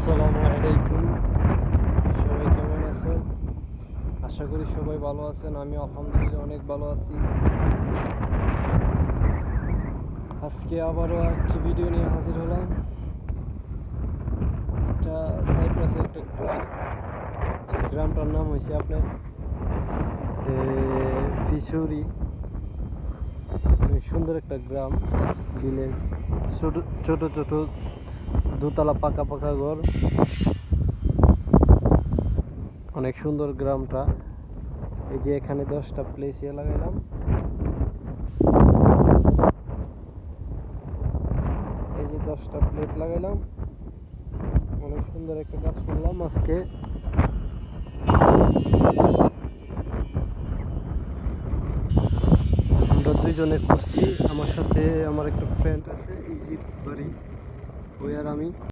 আসসালামু আলাইকুম। সবাই কেমন আছেন? আশা করি সবাই ভালো আছেন। আমি আলহামদুলিল্লাহ অনেক ভালো আছি। আজকে আবারও একটি ভিডিও নিয়ে হাজির হলাম। এটা সাইপ্রাসের একটা গ্রাম। গ্রামটার নাম হয়েছে আপনার ফিশরি। অনেক সুন্দর একটা গ্রাম, ভিলেজ। ছোট ছোট ছোট দোতলা পাকা পাকা ঘর। অনেক সুন্দর গ্রামটা। এই যে এখানে 10টা প্লেস লাগাইলাম। এই যে 10টা প্লেট লাগাইলাম। অনেক সুন্দর একটা কাজ করলাম আজকে। আমরা দুইজনে করছি, আমার সাথে আমার একটা ফ্রেন্ড আছে, ইজিপ্ট বাড়ি, ওই আর আমি।